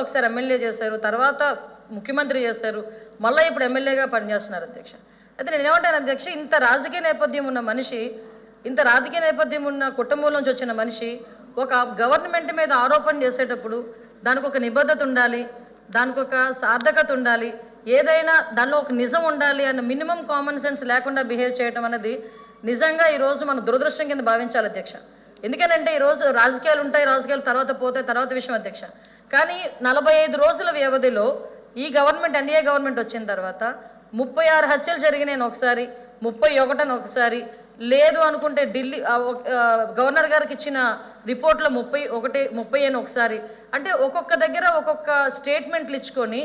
ఒకసారి ఎమ్మెల్యే చేశారు, తర్వాత ముఖ్యమంత్రి చేశారు, మళ్ళీ ఇప్పుడు ఎమ్మెల్యేగా పనిచేస్తున్నారు అధ్యక్ష. అయితే నేను ఏమంటాను అధ్యక్ష, ఇంత రాజకీయ నేపథ్యం ఉన్న మనిషి, ఇంత రాజకీయ నేపథ్యం ఉన్న కుటుంబం నుంచి వచ్చిన మనిషి ఒక గవర్నమెంట్ మీద ఆరోపణ చేసేటప్పుడు దానికి ఒక నిబద్ధత ఉండాలి, దానికి ఒక సార్థకత ఉండాలి, ఏదైనా దానిలో ఒక నిజం ఉండాలి అన్న మినిమం కామన్ సెన్స్ లేకుండా బిహేవ్ చేయడం అనేది నిజంగా ఈరోజు మనం దురదృష్టం కింద భావించాలి అధ్యక్ష. ఎందుకనంటే ఈరోజు రాజకీయాలు ఉంటాయి, రాజకీయాలు తర్వాత పోతే తర్వాత విషయం అధ్యక్ష. కానీ 45 రోజుల వ్యవధిలో ఈ గవర్నమెంట్ ఎన్డీఏ గవర్నమెంట్ వచ్చిన తర్వాత 36 హత్యలు జరిగినాయని ఒకసారి, 31 ఒకసారి, లేదు అనుకుంటే ఢిల్లీ గవర్నర్ గారికి ఇచ్చిన రిపోర్ట్లో 30 అని ఒకసారి, అంటే ఒక్కొక్క దగ్గర ఒక్కొక్క స్టేట్మెంట్లు ఇచ్చుకొని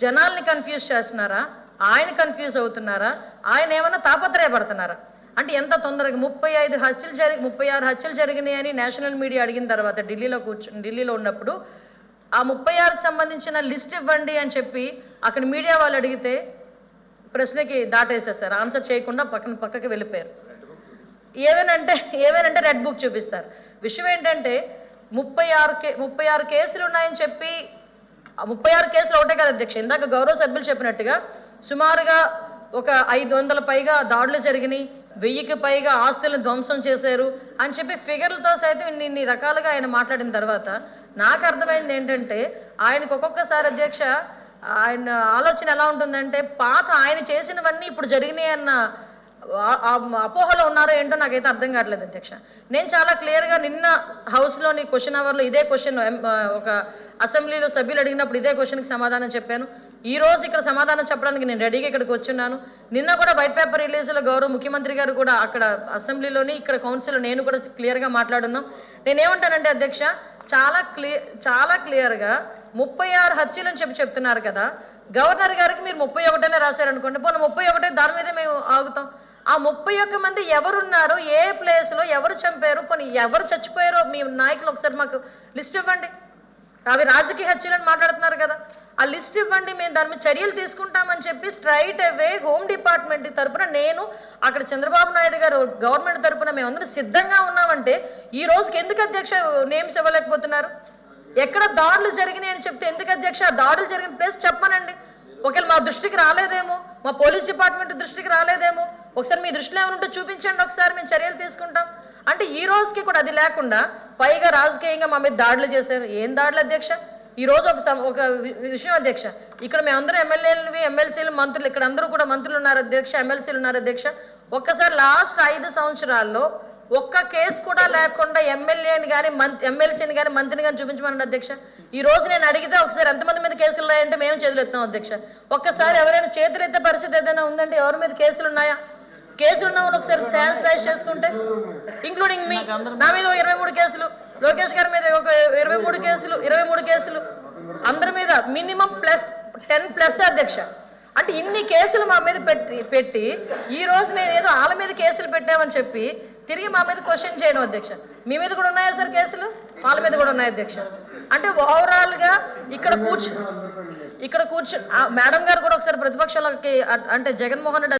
జనాల్ని కన్ఫ్యూజ్ చేస్తున్నారా, ఆయన కన్ఫ్యూజ్ అవుతున్నారా, ఆయన ఏమన్నా తాపత్రయపడుతున్నారా? అంటే ఎంత తొందరగా 36 హత్యలు జరిగినాయని నేషనల్ మీడియా అడిగిన తర్వాత ఢిల్లీలో ఉన్నప్పుడు ఆ 36కి సంబంధించిన లిస్ట్ ఇవ్వండి అని చెప్పి అక్కడ మీడియా వాళ్ళు అడిగితే ప్రశ్నకి దాటేసేసారు, ఆన్సర్ చేయకుండా పక్కకి వెళ్ళిపోయారు. ఏమేనంటే రెడ్ బుక్ చూపిస్తారు. విషయం ఏంటంటే 36 కేసులు ఉన్నాయని చెప్పి 36 కేసులు ఒకటే కదా అధ్యక్ష, ఇందాక గౌరవ సభ్యులు చెప్పినట్టుగా సుమారుగా ఒక 500 పైగా దాడులు జరిగినాయి, 1000కి పైగా ఆస్తులను ధ్వంసం చేశారు అని చెప్పి ఫిగర్లతో సైతం ఇన్ని రకాలుగా ఆయన మాట్లాడిన తర్వాత నాకు అర్థమైంది ఏంటంటే ఆయనకు ఒక్కొక్కసారి అధ్యక్ష ఆయన ఆలోచన ఎలా ఉంటుందంటే పాత ఆయన చేసినవన్నీ ఇప్పుడు జరిగినాయి అన్న అపోహలో ఉన్నారో ఏంటో నాకైతే అర్థం కావట్లేదు అధ్యక్ష. నేను చాలా క్లియర్గా నిన్న హౌస్లోని క్వశ్చన్ అవర్లో ఇదే క్వశ్చన్ ఒక అసెంబ్లీలో సభ్యులు అడిగినప్పుడు ఇదే క్వశ్చన్కి సమాధానం చెప్పాను. ఈ రోజు ఇక్కడ సమాధానం చెప్పడానికి నేను రెడీగా ఇక్కడికి వచ్చున్నాను. నిన్న కూడా వైట్ పేపర్ రిలీజ్లో గౌరవ ముఖ్యమంత్రి గారు కూడా అక్కడ అసెంబ్లీలోని ఇక్కడ కౌన్సిల్లో నేను కూడా క్లియర్గా మాట్లాడున్నాం. నేనేమంటానంటే అధ్యక్ష, చాలా క్లియర్గా 36 హత్యలు అని చెప్తున్నారు కదా, గవర్నర్ గారికి మీరు 31 రాశారనుకోండి, పోనీ 31 దాని మీదే మేము ఆగుతాం. ఆ 31 మంది ఎవరున్నారు, ఏ ప్లేస్లో ఎవరు చంపారు, పోనీ ఎవరు చచ్చిపోయారో మీ నాయకులు ఒకసారి మాకు లిస్ట్ ఇవ్వండి. అవి రాజకీయ హత్యలని మాట్లాడుతున్నారు కదా, ఆ లిస్ట్ ఇవ్వండి, మేము దాని మీద చర్యలు తీసుకుంటామని చెప్పి స్ట్రైట్ అవే హోమ్ డిపార్ట్మెంట్ తరఫున నేను అక్కడ చంద్రబాబు నాయుడు గారు గవర్నమెంట్ తరఫున మేమందరం సిద్ధంగా ఉన్నామంటే ఈ రోజుకి ఎందుకు అధ్యక్ష నేమ్స్ ఇవ్వలేకపోతున్నారు? ఎక్కడ దాడులు జరిగినాయి అని చెప్తే ఎందుకు అధ్యక్ష దాడులు జరిగిన ప్లేస్ చెప్పమనండి. ఒకవేళ మా దృష్టికి రాలేదేమో, మా పోలీస్ డిపార్ట్మెంట్ దృష్టికి రాలేదేమో, ఒకసారి మీ దృష్టిలో ఏమైనా ఉంటే చూపించండి, ఒకసారి మేము చర్యలు తీసుకుంటాం. అంటే ఈ రోజుకి కూడా అది లేకుండా పైగా రాజకీయంగా మా మీద దాడులు చేశారు. ఏం దాడులు అధ్యక్ష? ఈరోజు ఒక విషయం అధ్యక్ష, ఇక్కడ మేమందరం ఎమ్మెల్యేలు, ఎమ్మెల్సీలు, మంత్రులు, ఇక్కడ అందరూ కూడా మంత్రులు ఉన్నారు అధ్యక్ష, ఎమ్మెల్సీలు ఉన్నారు అధ్యక్ష. ఒక్కసారి లాస్ట్ 5 సంవత్సరాల్లో ఒక్క కేసు కూడా లేకుండా ఎమ్మెల్యేని కానీ ఎమ్మెల్సీని కానీ మంత్రిని కానీ చూపించమనండి అధ్యక్ష. ఈ రోజు నేను అడిగితే ఒకసారి ఎంతమంది మీద కేసులు ఉన్నాయంటే మేము చేతులు ఎత్తాం అధ్యక్ష. ఒక్కసారి ఎవరైనా చేతులు ఎత్తే పరిస్థితి ఏదైనా ఉందంటే ఎవరి మీద కేసులు ఉన్నాయా? కేసులు ఉన్న వాళ్ళు ఒకసారి ఛాన్స్ రైజ్ చేసుకుంటే, ఇంక్లూడింగ్ మీ, నా మీద 23 కేసులు, లోకేష్ గారి మీద ఒక 23 కేసులు, అందరి మీద మినిమం +10 అధ్యక్ష. అంటే ఇన్ని కేసులు మా మీద పెట్టి ఈ రోజు మేము ఏదో వాళ్ళ మీద కేసులు పెట్టామని చెప్పి తిరిగి మా మీద క్వశ్చన్ చేయడం అధ్యక్ష. మీ మీద కూడా ఉన్నాయా సార్ కేసులు? వాళ్ళ మీద కూడా ఉన్నాయి అధ్యక్ష. అంటే ఓవరాల్గా ఇక్కడ కూర్చు మేడం గారు కూడా ఒకసారి ప్రతిపక్షాలకి అంటే జగన్మోహన్ రెడ్డి